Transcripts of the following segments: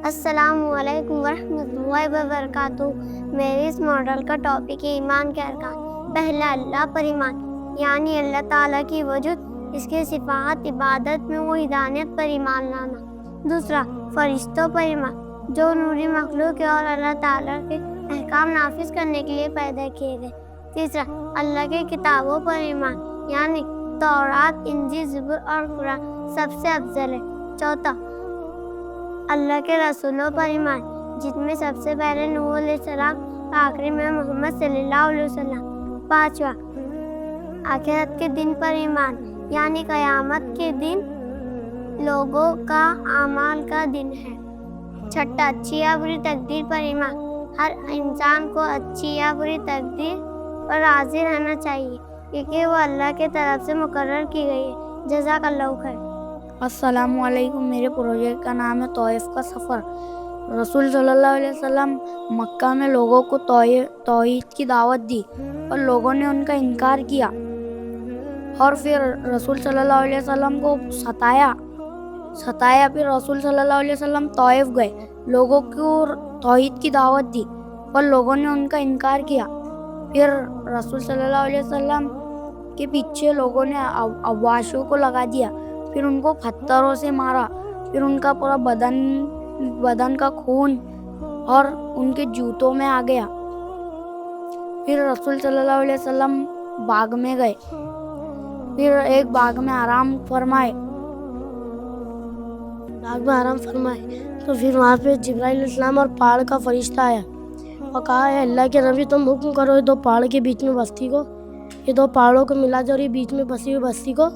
السلام علیکم ورحمۃ اللہ وبرکاتہ۔ میرے اس ماڈل کا ٹاپک ہے ایمان کے ارکان۔ پہلا، اللہ پر ایمان، یعنی اللہ تعالیٰ کی وجود، اس کے صفات، عبادت میں وحدانیت پر ایمان لانا۔ دوسرا، فرشتوں پر ایمان، جو نوری مخلوق ہے اور اللہ تعالیٰ کے احکام نافذ کرنے کے لیے پیدا کیے گئے۔ تیسرا، اللہ کی کتابوں پر ایمان، یعنی تورات، انجیل، زبور اور قرآن سب سے افضل ہے۔ چوتھا، اللہ کے رسولوں پر ایمان، جن میں سب سے پہلے نوح علیہ السلام، آخری میں محمد صلی اللہ علیہ وسلم۔ پانچواں، آخرت کے دن پر ایمان، یعنی قیامت کے دن لوگوں کا اعمال کا دن ہے۔ چھٹا، اچھی یا بری تقدیر پر ایمان، ہر انسان کو اچھی یا بری تقدیر پر راضی رہنا چاہیے، کیونکہ وہ اللہ کی طرف سے مقرر کی گئی ہے۔ جزاک اللہ خیر۔ السلام علیکم۔ میرے پروجیکٹ کا نام ہے طائف کا سفر۔ رسول صلی اللہ علیہ وسلم مکہ میں لوگوں کو توحید کی دعوت دی اور لوگوں نے ان کا انکار کیا، اور پھر رسول صلی اللہ علیہ وسلم کو ستایا۔ پھر رسول صلی اللہ علیہ وسلم طائف گئے، لوگوں کو توحید کی دعوت دی اور لوگوں نے ان کا انکار کیا۔ پھر رسول صلی اللہ علیہ وسلم کے پیچھے لوگوں نے عواشوں کو لگا دیا، پھر ان کو پتھروں سے مارا، پھر ان کا پورا بدن کا خون اور ان کے جوتوں میں آ گیا۔ پھر رسول صلی اللہ علیہ وسلم باغ میں گئے، پھر ایک باغ میں آرام فرمائے تو پھر وہاں پہ جبرائیل علیہ السلام اور پہاڑ کا فرشتہ آیا اور کہا، اے اللہ کے نبی، تم حکم کرو یہ دو پہاڑ کے بیچ میں بستی کو، یہ دو پہاڑوں کو ملا دے اور یہ بیچ میں بسی ہوئی بستی کو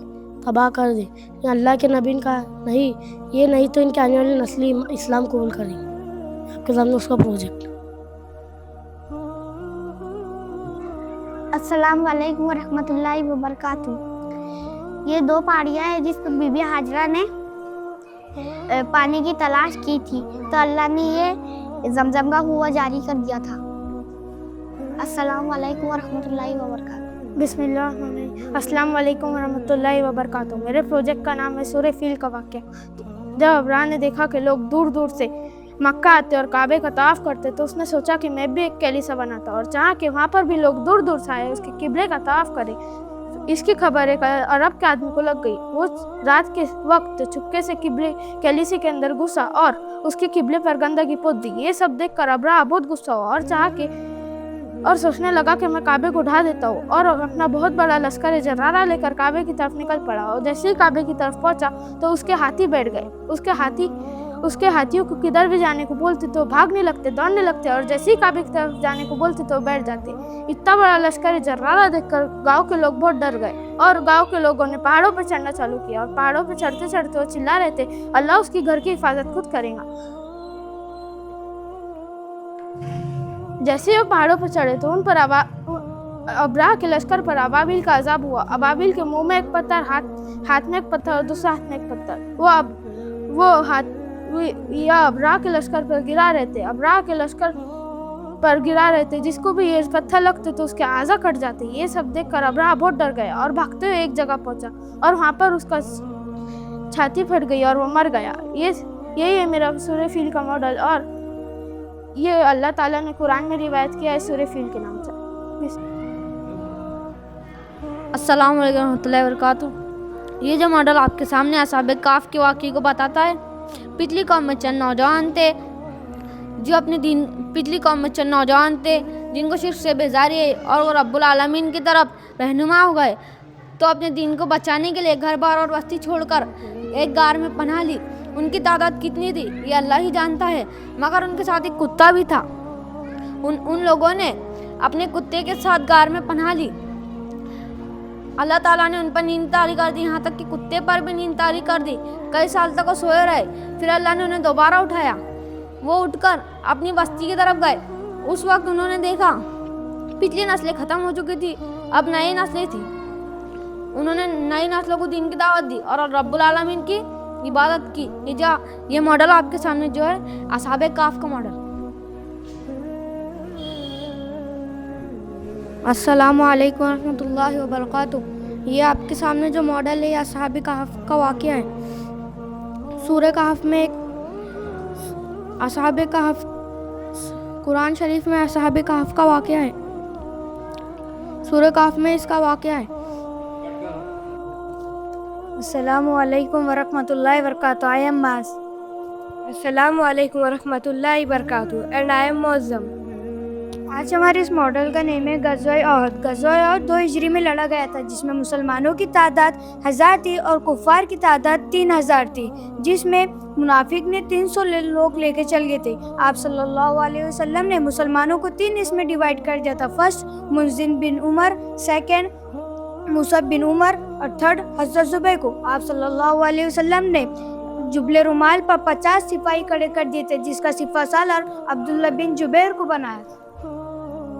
تباہ کر دے۔ اللہ کے نبی نے کہا، نہیں، یہ نہیں تو ان کے آنے والی نسلی اسلام قبول کریں گے۔ آپ کے سامنے اس کا پروجیکٹ۔ السلام علیکم ورحمۃ اللہ وبرکاتہ۔ یہ دو پہاڑیاں ہیں جس پر بی بی ہاجرہ نے پانی کی تلاش کی تھی، تو اللہ نے یہ زمزم کا کنواں جاری کر دیا تھا۔ السلام علیکم ورحمۃ اللہ وبرکاتہ۔ بسم اللہ الرحمن الرحیم۔ السلام علیکم ورحمۃ اللہ وبرکاتہ۔ میرے پروجیکٹ کا نام ہے سورہ فیل کا واقعہ۔ جب ابراہ نے دیکھا کہ لوگ دور دور سے مکہ آتے اور کعبے کا طواف کرتے، تو اس نے سوچا کہ میں بھی ایک کلیسا بناتا اور چاہا کہ وہاں پر بھی لوگ دور دور سے آئے، اس کے قبلے کا طواف کرے۔ اس کی خبر ایک عرب کے آدمی کو لگ گئی۔ وہ رات کے وقت چپکے سے کلیسے کے اندر گھسا اور اس کے قبلے پر گندگی پوت دی۔ یہ سب دیکھ کر ابراہ بہت غصہ ہوا اور سوچنے لگا کہ میں کعبے کو ڈھا دیتا ہوں، اور اپنا بہت بڑا لشکر جرارہ لے کر کعبے کی طرف نکل پڑا، اور جیسے ہی کعبے کی طرف پہنچا تو اس کے ہاتھی بیٹھ گئے۔ اس کے ہاتھیوں کو کدھر بھی جانے کو بولتے تو بھاگنے لگتے، دوڑنے لگتے، اور جیسے ہی کعبے کی طرف جانے کو بولتے تو بیٹھ جاتے۔ اتنا بڑا لشکر جرارہ دیکھ کر گاؤں کے لوگ بہت ڈر گئے، اور گاؤں کے لوگوں نے پہاڑوں پر چڑھنا چالو کیا، اور پہاڑوں پر چڑھتے چڑھتے وہ چلا رہے تھے، اللہ اس کی گھر کی حفاظت خود کرے گا۔ جیسے وہ پہاڑوں پر چڑھے تو ان پر ابراہ کے لشکر پر ابابیل کا عذاب ہوا۔ ابابیل کے منہ میں ایک پتھر، ہاتھ میں ایک پتھر اور دوسرے ہاتھ میں ایک پتھر، وہ ابراہ کے لشکر پر گرا رہے تھے، جس کو بھی یہ پتھر لگتے تو اس کے اعضاء کٹ جاتے۔ یہ سب دیکھ کر ابراہ بہت ڈر گیا اور بھاگتے ہوئے ایک جگہ پہنچا، اور وہاں پر اس کا چھاتی پھٹ گئی اور وہ مر گیا۔ یہی ہے میرا سورہ فیل کا ماڈل، اور یہ اللہ تعالیٰ نے قرآن میں روایت کیا ہے سورہ فیل کے نام سے۔ السلام علیکم ورحمۃ اللہ وبرکاتہ۔ یہ جو ماڈل آپ کے سامنے اصحاب کہف کے واقعے کو بتاتا ہے، پچھلی قوم میں چند نوجوان تھے جن کو شرک سے بیزاری ہے، اور وہ رب العالمین کی طرف رہنما ہو گئے، تو اپنے دین کو بچانے کے لیے گھر بار اور بستی چھوڑ کر ایک غار میں پناہ لی۔ ان کی تعداد کتنی تھی یہ اللہ ہی جانتا ہے، مگر ان کے ساتھ ایک کتا بھی تھا۔ ان لوگوں نے اپنے کتے کے ساتھ غار میں پناہ لی۔ اللہ تعالیٰ نے ان پر نیند طاری کر دی، یہاں تک کہ کتے پر بھی نیند طاری کر دی۔ کئی سال تک وہ سوئے رہے، پھر اللہ نے انہیں دوبارہ اٹھایا۔ وہ اٹھ کر اپنی بستی کی طرف گئے۔ اس وقت انہوں نے دیکھا پچھلی نسلیں ختم ہو چکی تھی، اب نئی نسلیں تھیں۔ انہوں نے نئی نسلوں کو دین کی دعوت دی اور رب العالمین کی عبادت کی۔ یہ ماڈل آپ کے سامنے جو ہے اصحاب کہف کا ماڈل۔ السلام علیکم ورحمۃ اللہ وبرکاتہ۔ یہ آپ کے سامنے جو ماڈل ہے یہ اصحاب کہف کا واقعہ ہے۔ سورہ کہف میں ایک اصحاب کہف، قرآن شریف میں اصحاب کہف کا واقعہ ہے، سورہ کہف میں اس کا واقعہ ہے۔ السلام علیکم ورحمۃ اللہ وبرکاتہ. I am Mas. السلام علیکم ورحمۃ اللہ وبرکاتہ اینڈ آئی ایم معظم. آج ہمارے اس ماڈل کا نیم ہے غزوہ احد. غزوہ احد 2 ہجری میں لڑا گیا تھا، جس میں مسلمانوں کی تعداد 1000 تھی اور کفار کی تعداد 3000 تھی، جس میں منافق نے 300 لوگ لے کے چل گئے تھے. آپ صلی اللہ علیہ وسلم نے مسلمانوں کو 3 اس میں ڈیوائڈ کر دیا تھا. فرسٹ منذر بن عمر، سیکنڈ مصعب بن عمر اور تھرڈ حضرت زبیر کو. آپ صلی اللہ علیہ وسلم نے جبل رومال پر 50 سپاہی کھڑے کر دیے تھے، جس کا سپہ سالار عبداللہ بن جبیر کو بنایا تھا.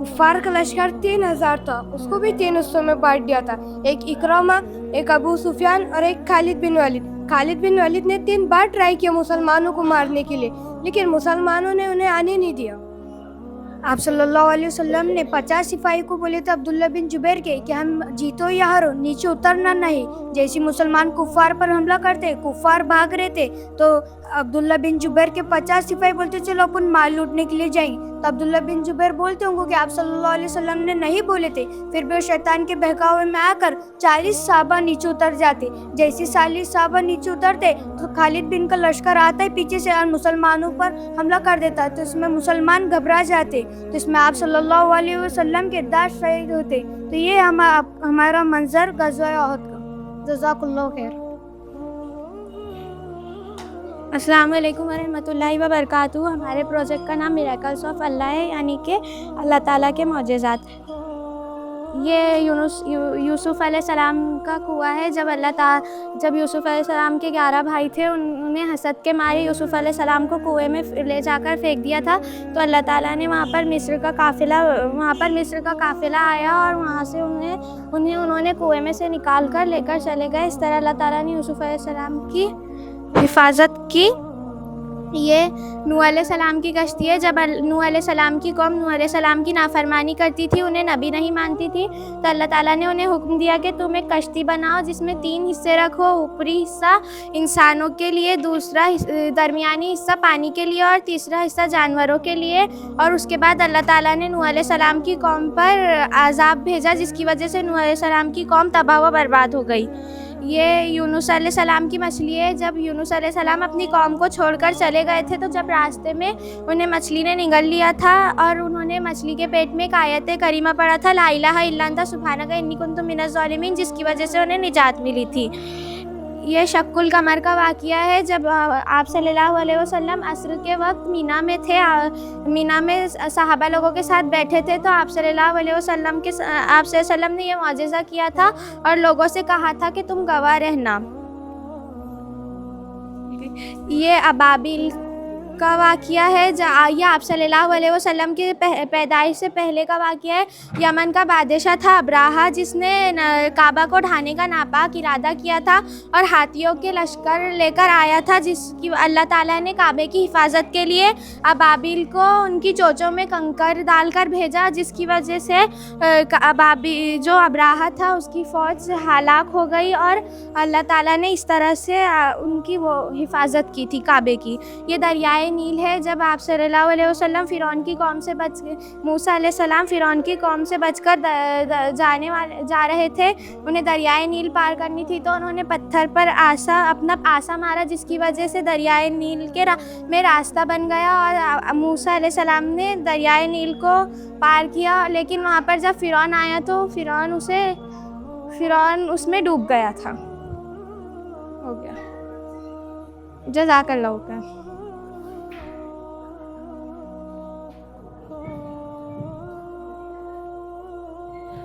کفار کا لشکر 3000 تھا، اس کو بھی 3 حصوں میں بانٹ دیا تھا، ایک اکرامہ، ایک ابو سفیان اور ایک خالد بن ولید. خالد بن ولید نے 3 بار ٹرائی کیا مسلمانوں کو مارنے کے لیے، لیکن مسلمانوں نے انہیں آنے نہیں دیا. آپ صلی اللہ علیہ وسلم نے 50 سپاہی کو بولے تھے عبداللہ بن جبیر کے کہ ہم جیتو یا ہارو نیچے اترنا نہیں. جیسے مسلمان کفار پر حملہ کرتے، کفار بھاگ رہے تھے، تو عبداللہ بن جبیر کے 50 سپاہی بولتے چلو اپن مال لوٹنے کے لیے جائیں. تو عبداللہ بن جبیر بولتے ہوں گے کہ آپ صلی اللہ علیہ وسلم نے نہیں بولے تھے. پھر بھی شیطان کے بہکاوے میں آ کر 40 صحابہ نیچے اتر جاتے. جیسے 40 صحابہ نیچے اترتے تو خالد بن کا لشکر آتا ہے پیچھے سے اور مسلمانوں پر حملہ کر دیتا ہے. تو اس میں مسلمان گھبرا جاتے، تو اس میں آپ صلی اللہ علیہ وسلم کے 10 شہید ہوتے. تو یہ ہمارا منظر غزوہ احد کا. جزاک اللہ خیر. السلام علیکم ورحمۃ اللہ وبرکاتہ. ہمارے پروجیکٹ کا نام میریکلز آف اللہ ہے، یعنی کہ اللہ تعالیٰ کے معجزات. یہ یوسف علیہ السلام کا کنواں ہے. جب یوسف علیہ السلام کے 11 بھائی تھے، انہیں حسد کے مارے یوسف علیہ السلام کو کنویں میں لے جا کر پھینک دیا تھا. تو اللہ تعالیٰ نے وہاں پر مصر کا قافلہ آیا اور وہاں سے انہوں نے کنویں میں سے نکال کر لے کر چلے گئے. اس طرح اللہ تعالیٰ نے یوسف علیہ السلام کی حفاظت کی. یہ نوح علیہ السلام کی کشتی ہے. جب نوح علیہ السلام کی قوم نوح علیہ السلام کی نافرمانی کرتی تھی، انہیں نبی نہیں مانتی تھی، تو اللہ تعالیٰ نے انہیں حکم دیا کہ تم ایک کشتی بناؤ جس میں 3 حصے رکھو. اوپری حصہ انسانوں کے لیے، دوسرا درمیانی حصہ پانی کے لیے اور تیسرا حصہ جانوروں کے لیے. اور اس کے بعد اللہ تعالیٰ نے نوح علیہ السلام کی قوم پر عذاب بھیجا، جس کی وجہ سے نوح علیہ السلام کی قوم تباہ و برباد ہو گئی. یہ یونس علیہ السلام کی مچھلی ہے. جب یونس علیہ السلام اپنی قوم کو چھوڑ کر چلے گئے تھے، تو جب راستے میں انہیں مچھلی نے نگل لیا تھا اور انہوں نے مچھلی کے پیٹ میں ایک آیت کریمہ پڑھا تھا، لا الہ الا انت سبحانک انی کنت من الظالمین، جس کی وجہ سے انہیں نجات ملی تھی. یہ شق القمر کا واقعہ ہے. جب آپ صلی اللہ علیہ وسلم عصر کے وقت مینا میں تھے، مینا میں صحابہ لوگوں کے ساتھ بیٹھے تھے، تو آپ صلی اللہ علیہ وسلم نے یہ معجزہ کیا تھا اور لوگوں سے کہا تھا کہ تم گواہ رہنا. یہ ابابیل کا واقعہ ہے. یہ آپ صلی اللہ علیہ وسلم کی پیدائش سے پہلے کا واقعہ ہے. یمن کا بادشاہ تھا ابراہا، جس نے کعبہ کو ڈھانے کا ناپاک ارادہ کیا تھا اور ہاتھیوں کے لشکر لے کر آیا تھا، جس کی اللہ تعالیٰ نے کعبے کی حفاظت کے لیے ابابیل کو ان کی چونچوں میں کنکر ڈال کر بھیجا، جس کی وجہ سے جو ابراہا تھا اس کی فوج سے ہلاک ہو گئی اور اللہ تعالیٰ نے اس طرح سے ان کی وہ حفاظت کی تھی کعبے کی. یہ دریائے نیل ہے. جب آپ صلی اللہ علیہ وسلم فرعون کی قوم سے موسیٰ علیہ السلام فرعون کی قوم سے بچ کر جا رہے تھے، انہیں دریائے نیل پار کرنی تھی، تو انہوں نے پتھر پر اپنا آسا مارا، جس کی وجہ سے دریائے نیل میں راستہ بن گیا اور موسیٰ علیہ السلام نے دریائے نیل کو پار کیا. لیکن وہاں پر جب فرعون آیا تو فرعون اس میں ڈوب گیا تھا. ہو گیا. جزاک اللہ خیر.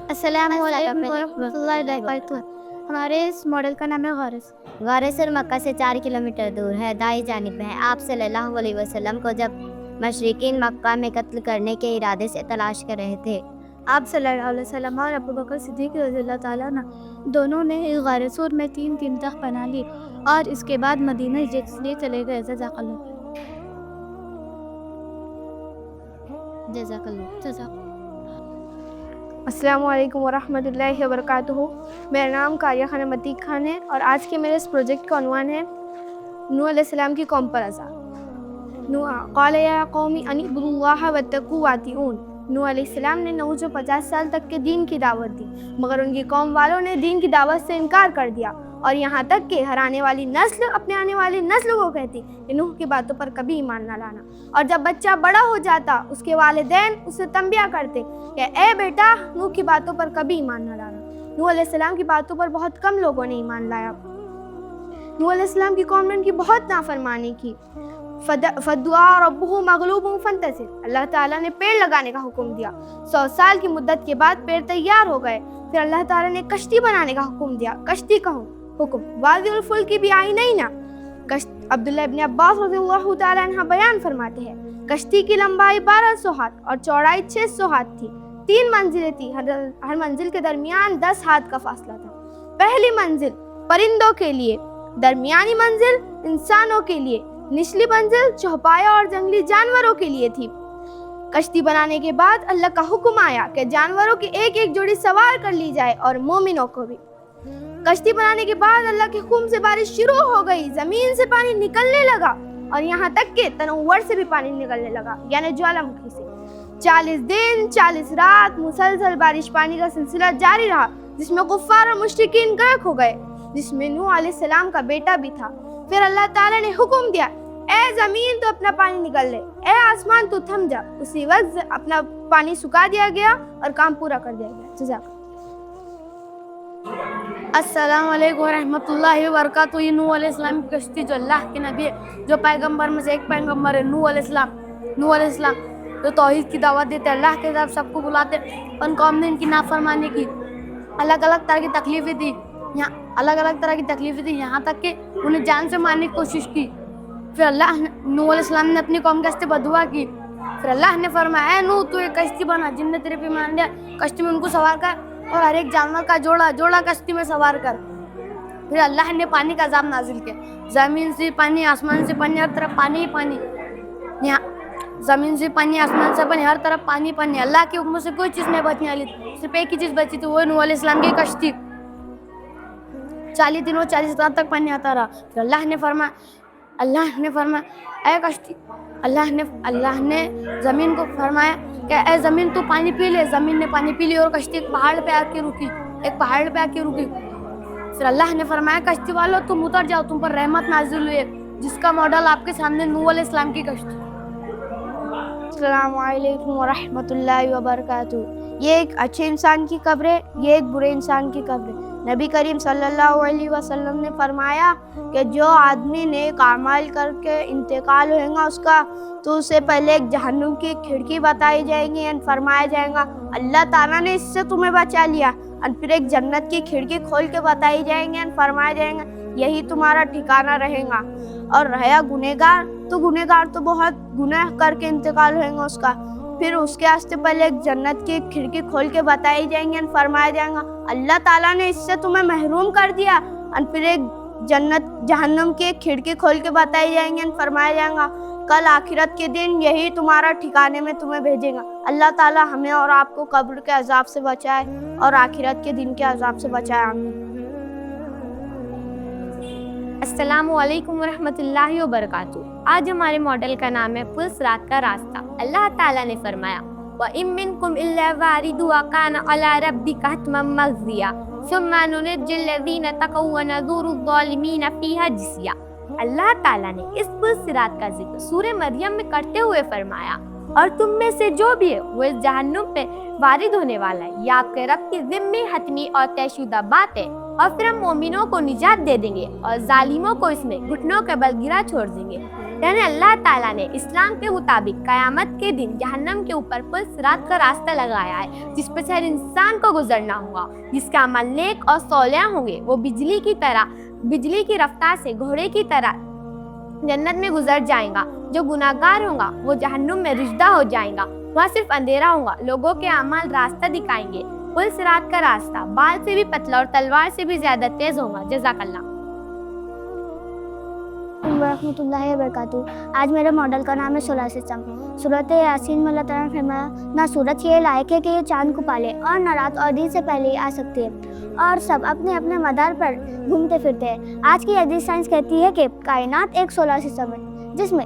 السلام علیکم ورحمۃ اللہ وبرکاتہ. ہمارے اس ماڈل کا نام ہے غارث. غارثر مکہ سے 4 کلومیٹر دور ہے، دائیں جانب ہے. آپ صلی اللہ علیہ وسلم کو جب مشرکین مکہ میں قتل کرنے کے ارادے سے تلاش کر رہے تھے، آپ صلی اللہ علیہ وسلم اور ابو بکر صدیق رضی اللہ تعالیٰ عنہ دونوں نے غارثور میں 3 تخت بنا لی اور اس کے بعد مدینہ ہجرت کے لیے چلے گئے. جزاک اللہ. جزاک اللہ. السلام علیکم ورحمۃ اللہ وبرکاتہ. میرا نام قاریہ خانم عتیق خان ہے اور آج کے میرے اس پروجیکٹ کا عنوان ہے نوح علیہ السلام کی قوم پر عذاب. قال یا قومی ان اعبدوا اللہ واتقوا واتقون۔ نوح علیہ السلام نے 950 سال تک کے دین کی دعوت دی، مگر ان کی قوم والوں نے دین کی دعوت سے انکار کر دیا، اور یہاں تک کہ ہر آنے والی نسل اپنے آنے والی نسل کو کہتی کہ نوح کی باتوں پر کبھی ایمان نہ لانا۔ اور جب بچہ بڑا ہو جاتا اس کے والدین اسے تنبیہ کرتے کہ اے بیٹا نوح کی باتوں پر کبھی ایمان نہ لانا۔ نوح علیہ السلام کی باتوں پر بہت کم لوگوں نے ایمان لایا۔ نوح علیہ السلام کی قوم نے ان کی بہت نافرمانی کی۔ فدعا ربہ مغلوب فانتصر، اللہ تعالیٰ نے پیڑ لگانے کا حکم دیا۔ 100 سال کی مدت کے بعد پیڑ تیار ہو گئے۔ پھر اللہ تعالیٰ نے کشتی بنانے کا حکم دیا۔ کشتی کا حکم واضح الفلک کی بھی آئی نہیں نا۔ عبداللہ ابن عباس رضی اللہ تعالیٰ عنہ بیان فرماتے ہیں کشتی کی لمبائی 1200 ہاتھ اور چوڑائی 600 ہاتھ تھی۔ 3 منزلیں تھی، ہر منزل کے درمیان 10 ہاتھ کا فاصلہ تھا۔ پہلی منزل پرندوں کے لیے، درمیانی منزل انسانوں کے لیے، نچلی منزل چوپایوں اور جنگلی جانوروں کے لیے تھی۔ کشتی بنانے کے بعد اللہ کا حکم آیا کہ جانوروں کی ایک ایک جوڑی سوار کر لی جائے اور مومنوں کو بھی۔ کشتی بنانے کے بعد اللہ کے حکم سے بارش شروع ہو گئی، زمین سے پانی نکلنے لگا اور یہاں تک کہ تنور سے بھی پانی نکلنے لگا، یعنی جوالا مکھی سے۔ 40 دن 40 رات مسلسل بارش پانی کا سلسلہ جاری رہا، جس میں کفار اور مشرکین غرق ہو گئے، جس میں نوح علیہ السلام کا بیٹا بھی تھا۔ پھر اللہ تعالیٰ نے حکم دیا اے زمین تو اپنا پانی نکل لے، اے آسمان تو تھم جا۔ اسی وقت اپنا پانی سکھا دیا گیا اور کام پورا کر دیا گیا۔ جزاک السلام علیکم ورحمۃ اللہ وبرکاتہ۔ یہ نوح علیہ السلام کی کشتی جو اللہ کے نبی ہے، جو پیغمبر میں سے ایک پیغمبر ہے نوح علیہ السلام۔ نوح علیہ السلام جو توحید کی دعوت دیتے، اللہ کے طرف سب کو بلاتے، ان قوم نے ان کی نافرمانی کی، الگ الگ طرح کی تکلیفیں دی، یہاں تک کہ انہیں جان سے مارنے کی کوشش کی۔ پھر نوح علیہ السلام نے اپنی قوم کے واسطے بدعا کی۔ پھر اللہ نے فرمایا اے نوح تو ایک کشتی بنا، جن نے تیرے پہ ایمان دیا، کشتی میں ان کو سوار کر اور ہر ایک جانور کا جوڑا کشتی میں سوار کر۔ پھر اللہ نے پانی کا عذاب نازل کیا، زمین سے پانی، آسمان سے پانی، ہر طرف پانی ہی پانی، یہاں زمین سے پانی، آسمان سے پانی، ہر طرف پانی پانی۔ اللہ کے حکم سے کوئی چیز نہیں بچنے والی تھی، صرف ایک ہی چیز بچی تھی، وہ نوح علیہ السلام کی کشتی۔ 40 دنوں 40 رات تک پانی آتا رہا۔ پھر اللہ نے فرمایا اے کشتی، اللہ نے زمین کو فرمایا کہ اے زمین تو پانی پی لے۔ زمین نے پانی پی لی اور کشتی ایک پہاڑ پہ آ کے رکی۔ پھر اللہ نے فرمایا کشتی والو تم اتر جاؤ، تم پر رحمت نازل ہوئی ہے، جس کا ماڈل آپ کے سامنے نوح علیہ السلام کی کشتی۔ السلام علیکم ورحمۃ اللہ وبرکاتہ۔ یہ ایک اچھے انسان کی قبر ہے، یہ ایک برے انسان کی قبر ہے۔ نبی کریم صلی اللہ علیہ وسلم نے فرمایا کہ جو آدمی نیک اعمال کر کے انتقال ہوئے گا اس کا، تو اسے پہلے ایک جہنم کی کھڑکی بتائی جائے گی، فرمایا جائے گا اللہ تعالیٰ نے اس سے تمہیں بچا لیا، اور پھر ایک جنت کی کھڑکی کھول کے بتائی جائیں گے، فرمایا جائے گا یہی تمہارا ٹھکانہ رہے گا۔ اور رہا گنہگار تو بہت گناہ کر کے انتقال ہوئے گا اس کا، پھر اس کے واسطے پہلے ایک جنت کی کھڑکی کھول کے بتائی جائیں گے، فرمایا جائے گا اللہ تعالیٰ نے اس سے تمہیں محروم کر دیا، اور پھر ایک جہنم کی کھڑکی کھول کے بتائی جائیں گے، فرمایا جائے گا کل آخرت کے دن یہی تمہارا ٹھکانے میں تمہیں بھیجے گا۔ اللہ تعالیٰ ہمیں اور آپ کو قبر کے عذاب سے بچائے اور آخرت کے دن کے عذاب سے بچائے، آمین۔ السلام علیکم ورحمۃ اللہ وبرکاتہ۔ آج ہمارے ماڈل کا نام ہے پل صراط کا راستہ۔ اللہ تعالیٰ نے فرمایا وَإِن مِّنكُمْ إِلَّا وَارِدُهَا كَانَ عَلَىٰ رَبِّكَ حَتْمًا مَّقْضِيًّا ثُمَّ نُنَجِّي الَّذِينَ اتَّقَوْا وَنَذَرُ الظَّالِمِينَ فِيهَا جِثِيًّا۔ اللہ تعالیٰ نے اس پل صراط کا ذکر سورہ مریم میں کرتے ہوئے فرمایا اور تم میں سے جو بھی ہے وہ اس جہنم پہ وارد ہونے والا ہے، یہ آپ کے رب کی ذمہ حتمی اور طے شدہ بات ہے، اور پھر ہم مومنوں کو نجات دے دیں گے اور ظالموں کو اس میں گھٹنوں کے بل گرا چھوڑ دیں گے۔ یعنی اللہ تعالیٰ نے اسلام کے مطابق قیامت کے دن جہنم کے اوپر پل صراط کا راستہ لگایا ہے، جس پہ سے ہر انسان کو گزرنا ہوگا۔ جس کا عمل نیک اور صالح ہوں گے وہ بجلی کی رفتار سے گھوڑے کی طرح جنت میں گزر جائیں گا، جو گناہگار ہوں گا وہ جہنم میں رشدہ ہو جائیں گا، وہاں صرف اندھیرا ہوگا، لوگوں کے اعمال راستہ دکھائیں گے۔ پل صراط کا راستہ بال سے بھی پتلا اور تلوار سے بھی زیادہ تیز ہوگا۔ جزاک اللہ۔ ورحمۃ اللہ وبرکاتہ۔ آج میرے ماڈل کا نام ہے سولار سسٹم۔ سورۃ یاسین میں اللہ تعالیٰ نے فرمایا نہ سورج یہ لائق ہے کہ یہ چاند کو پالے، اور نہ رات اور دن سے پہلے ہی آ سکتی ہے، اور سب اپنے اپنے مدار پر گھومتے پھرتے ہیں۔ آج کی حدیث سائنس کہتی ہے کہ کائنات ایک سولار سسٹم ہے، جس میں